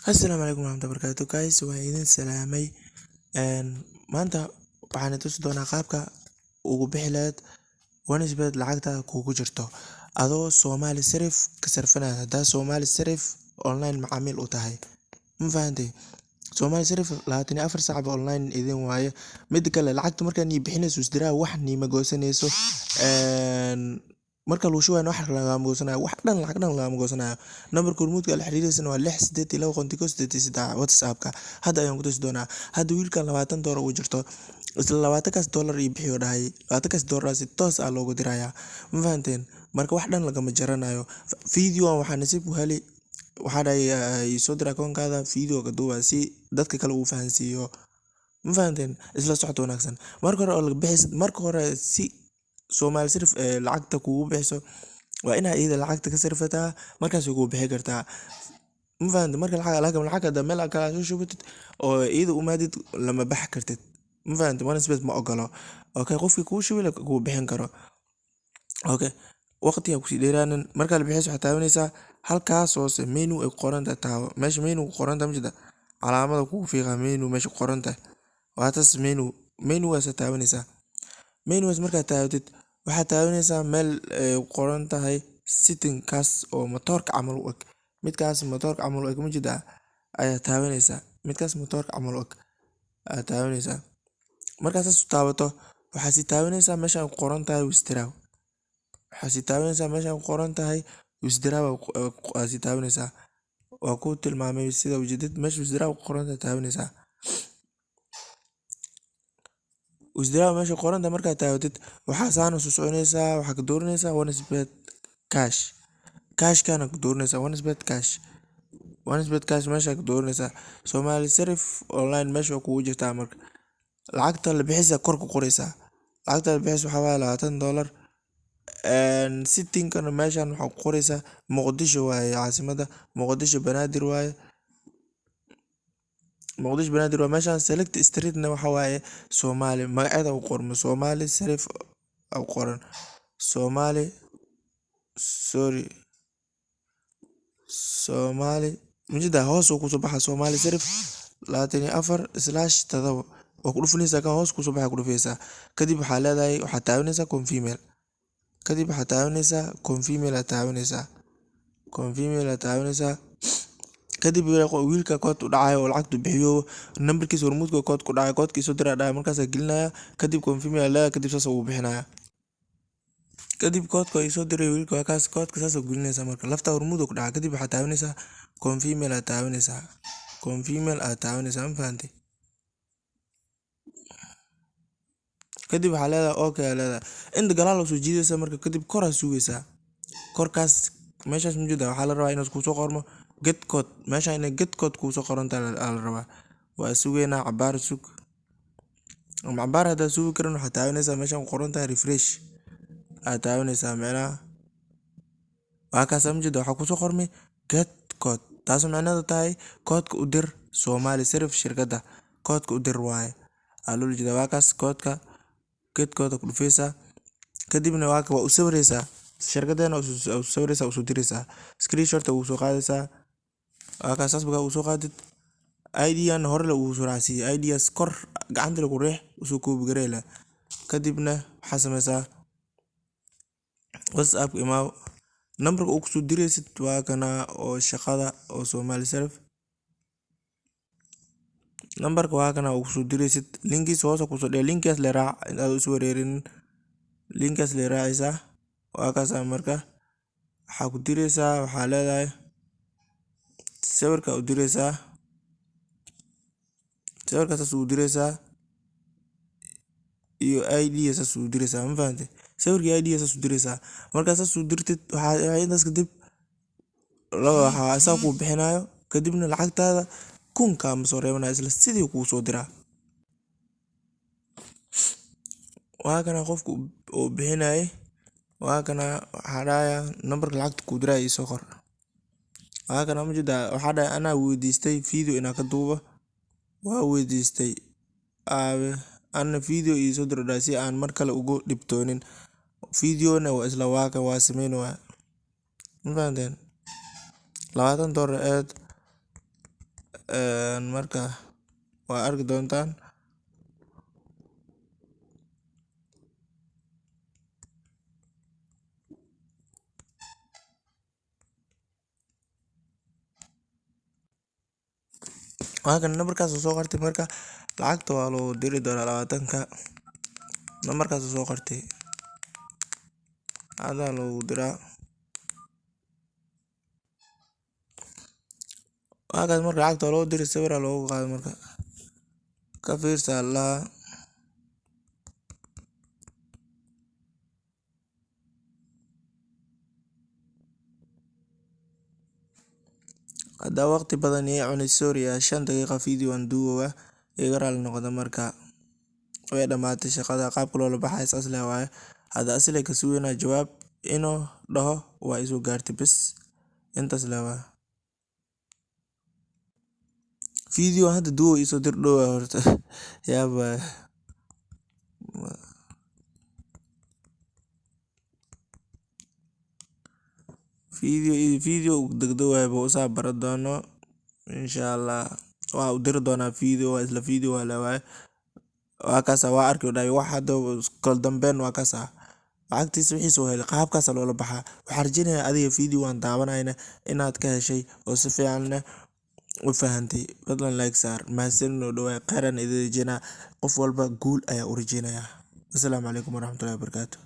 Assalaamu calaykum waraxmatullahi wabarakaatu guys, waa idin salaamay. Maanta waxaan tusi doonaa qaabka ugu bixi lahayd Onexbet lacagta kugu jirto adoo Somali Sarif ka sarfanaya. Hadaa Somali Sarif online macaamiil u tahay, ma fahantay? Somali Sarif 24 saac online idin waaye. Mid kale lacagta markaa nii bixinayso isdiraa wax nii ma goosanayso. marka loo shubayo wax lagama goosanayo, wax dhan lacag dhan lagama goosanayo. Numberka hormuudka la xiriiraysan waa 682 WhatsApp-ka. Hadda ayaan ku tusi doonaa. Hadda wiilkan $20 ugu jirto, isla $20 ii bixiyo dhahay. $20 si toos ah loogu dirayaa, ma fahanteen? Marka wax dhan lagama jaranayo. Video waxaa nasiib u heli, waxaa dhahay soo dira akoonkaada video ka duuba si dadka kale uu fahansiiyo, ma fahanteen? Isla socod wanaagsan. Marka hore oo laga bixisid, marka hore si Somali Sarif lacagta kugu bixiso waa inaad iyada lacagta ka sarfataa, markaas kugu bixi kartaa, ma fahanteen? Marka lacag meel kale soo shubatid oo iyada umaadid lama bax kartid, ma fahanteen? Onexbet ma ogolo. Okay, qofkii kuu shubay kugu bixin karo. Okay, waqtiga ku sii dheeraanin. Marka la bixiso waxaad taabanaysaa halkaas hoose menu ay qoran tahay. Meesha menu qoran tahay majida calaamada kugu fiiqa menu meesha qoran tahay. Waa taas menu waas taabanaysaa. Menu-gaas markaad taabatid waxaad taabanaysaa meel qoran tahay setting kaas oo matoorka camal u eg. Midkaas matoorka camal u eg majida ayaa taabanaysaa. Midkaas matoorka camal u eg ayaa taabanaysaa. Markaas aad taabato waxaad si taabanaysaa meesha qoran tahay withdraw. Waxaad si taabanaysaa meesha qoran tahay withdraw aad si taabanaysaa. Waa ku tilmaamay sida ujeedid meesha withdraw qoran tahay taabanaysaa. withdraw meesha qoran tahay markaad taabatid waxaa saan u soconaysaa, waxaa ka dooranaysaa Onexbet cash. Cash-kana ka dooranaysaa Onexbet cash. Onexbet cash meesha ka dooranaysaa. Somali Sarif online meesha kugu jirtaa marka. Lacagta la bixisa kor ku qoraysaa. Lacagta la bixisa waxaa waaye $20. Setting-kana meeshan waxaa ku qoraysaa Muqdisho waaye caasimada. Muqdisho Banaadir waaye. Muqdisho Banaadir waa meeshan select street-na waxa waaye Somali. Magaceeda u qormo Somali Sarif u qoran. Somali majida hoos uu ku soo baxa Somali Sarif 24/7 oo ku dhufanaysa kan hoos ku soo baxa ku dhufaysa. Kadib waxaa leedahay waxaad taabanaysaa confirm. Kadib waxaad taabanaysaa confirm aad taabanaysaa. Confirm aad taabanaysaa. Kadib wiilka kood u dhacay oo lacagtu bixiyo numberkiisa hormuudka kood ku dhacay koodkiisa soo diraa dhahay markaas gelinaya. Kadib confirm aad leedahay kadib saas uu bixinaya. Kadib koodka ay soo diray wiilka waa kaas koodka saas uu gelinaysa marka lafta hormuudka ku dhacay. Kadib waxaad taabanaysaa confirm aad taabanaysaa. Confirm aad taabanaysaa, ma fahantay? Kadib waxaa leedahay okay aad leedahay. Inta galaal soo jiidaysa marka kadib kor aad sugaysaa. Korkaas meeshaas majida waxaa la rabaa inaad ku soo qormo get code. Meesha inay get code ku soo qoran tahay la rabaa. Waa sugeynaa cabaar sug. Cabaar hadda sugi karin waxaad taabanaysaa meesha qoran tahay refresh. Aad taabanaysaa meelaha. Waa kaas majida waxaa ku soo qormay get code. Taas macnaheedu tahay koodka u dir Somali Sarif shirkadda. Koodka u dir waaye. Aalul jida waa kaas koodka get code ku dhufaysaa. Kadibna waa u sawiraysaa. Shirkaddeena u sawiraysaa u soo diraysaa. Screenshot uu soo qaadaysaa. Waa kaas asbaga uu soo qaadid. ID-an hore la uu soo raacsiiyay. ID-as kor gacanta lagu riix u soo koobi gareela. Kadibna waxaa samaysaa WhatsApp imaw. Numberka uu ku soo diraysid waa kana oo shaqada oo Somali Sarif. Numberka waa kana uu ku soo diraysid. Linkiis hoos ku soo dhigay. Linkaas la raac inaad u soo wareerin. Linkaas la raacaysaa. Waa kaas marka waxaa ku diraysaa waxaa leedahay sawirka u diraysaa. Sawirka saas u diraysaa iyo ID saas u diraysaa, ma fahantay? Sawirka ID saas u diraysaa. Markaas saas u dirtid waxaa intaas kadib waxaa asaa ku bixinayo kadibna lacagtaada kunka ma soo reebanayo isla sidii kuu soo diraa. Waa kana qofku oo bixinay waa kana waxaa dhaya numberka lacagta ku diray soo qor. Waa kana majida waxaa dhahay ana weydiistay video inaan ka duubo. Waa weydiistay ana video ii soo diray si aan mar kale ugu dhibtoonin. Video-na waa isla waa sameynaya. Ma fahanteen? $20 marka waa arki doontaan. Halkan nambarkaas soo qortay marka lacagta waa loo diri doonaa 20ka. Nambarkaas soo qortay adaa loogu diraa. Halkaas marka lacagta loo diri sawir loogu qaado marka ka fiirsa la hada waqti badan iyo cunay sorry 5 daqiiqo video aan duuba iga raali noqda marka way dhamaatay shaqada qaabka loo baxay saas la waaye. Hada asile ka suuna jawaab inoo dhaho waa isu gaartay bas intaas la waa video hada duuba iso dir dhow horta yaaba video degdeg buu soo baran doono inshallah. waa u diri doonaa video isla video la waaye waa kaas waa arki doonaa wax hada kol dambeyn waa kaas lacagtiisa wixii soo helay qaabkaas loola baxaa. Waxaan rajeynayaa adiga video aan daawanayna inaad ka heshay oo si fiican u fahantay. Fadlan like saar mahadsan noo dhawaay qaaran idin jina qof walba guul ayaa u rajeynayaa. Assalaamu calaykum waraxmatullaahi wabarakaatuh.